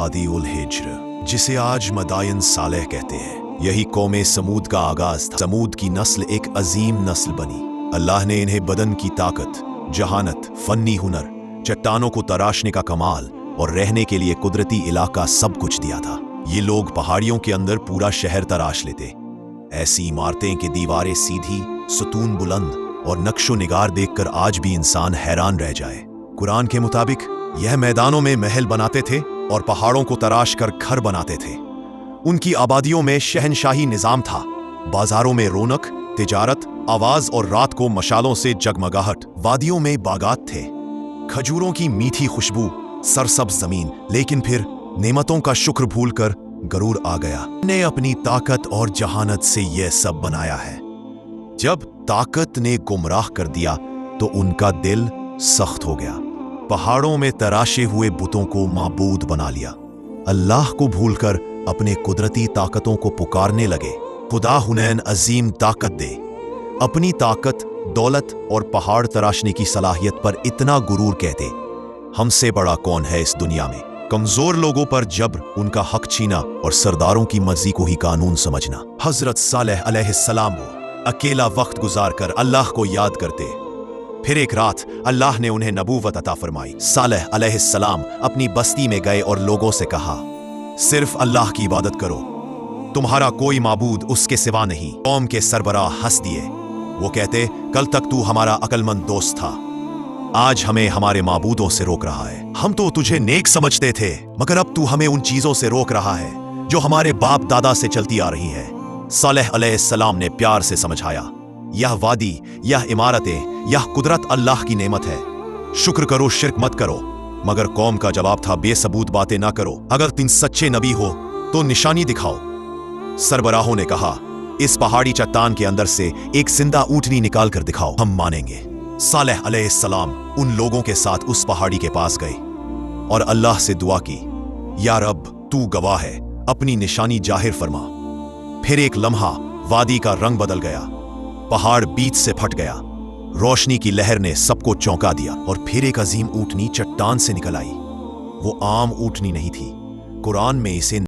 वादी उल हिज्र, जिसे आज मदायन सालेह कहते हैं, यही कौमे समूद का आगाज था। समूद की नस्ल एक अजीम नस्ल बनी। अल्लाह ने इन्हें बदन की ताकत, जहानत, फन्नी हुनर, चट्टानों को तराशने का कमाल और रहने के लिए कुदरती इलाका सब कुछ दिया था। ये लोग पहाड़ियों के अंदर पूरा शहर तराश लेते, ऐसी इमारतें कि दीवारें सीधी, सुतून बुलंद और नक्शो निगार देखकर आज भी इंसान हैरान रह जाए। कुरान के मुताबिक यह मैदानों में महल बनाते थे और पहाड़ों को तराश कर घर बनाते थे। उनकी आबादियों में शहनशाही निजाम था। बाजारों में रौनक, तिजारत, आवाज और रात को मशालों से जगमगाहट। वादियों में बागात थे, खजूरों की मीठी खुशबू, सरसब्ज जमीन। लेकिन फिर नेमतों का शुक्र भूलकर गरूर आ गया। ने अपनी ताकत और जहानत से यह सब बनाया है। जब ताकत ने गुमराह कर दिया तो उनका दिल सख्त हो गया। पहाड़ों में तराशे हुए बुतों को माबूद बना लिया। अल्लाह को भूलकर अपने कुदरती ताकतों को पुकारने लगे। खुदा हुनैन अजीम ताकत दे। अपनी ताकत, दौलत और पहाड़ तराशने की सलाहियत पर इतना गुरूर कहते, हमसे बड़ा कौन है इस दुनिया में। कमजोर लोगों पर जब्र, उनका हक छीना और सरदारों की मर्जी को ही कानून समझना। हजरत सालेह अलैहिस्सलाम वो अकेला वक्त गुजार कर अल्लाह को याद करते। फिर एक रात अल्लाह ने उन्हें नबूवत अता फरमाई। सालेह अलैहिस्सलाम अपनी बस्ती में गए और लोगों से कहा, सिर्फ अल्लाह की इबादत करो, तुम्हारा कोई माबूद उसके सिवा नहीं। कौम के सरबराह हंस दिए। वो कहते, कल तक तू हमारा अक्लमंद दोस्त था, आज हमें हमारे माबूदों से रोक रहा है। हम तो तुझे नेक समझते थे, मगर अब तू हमें उन चीजों से रोक रहा है जो हमारे बाप दादा से चलती आ रही है। सालेह अलैहिस्सलाम ने प्यार से समझाया, यह वादी, यह इमारतें, यह कुदरत अल्लाह की नेमत है। शुक्र करो, शिर्क मत करो। मगर कौम का जवाब था, बेसबूत बातें ना करो। अगर तुम सच्चे नबी हो तो निशानी दिखाओ। सरबराहों ने कहा, इस पहाड़ी चट्टान के अंदर से एक जिंदा ऊँटनी निकाल कर दिखाओ, हम मानेंगे। सालेह अलैहिस्सलाम उन लोगों के साथ उस पहाड़ी के पास गए और अल्लाह से दुआ की, या रब, तू गवाह है, अपनी निशानी जाहिर फरमा। फिर एक लम्हा वादी का रंग बदल गया, पहाड़ बीच से फट गया, रोशनी की लहर ने सबको चौंका दिया और फिर एक अजीम ऊँटनी चट्टान से निकल आई। वो आम ऊँटनी नहीं थी, कुरान में इसे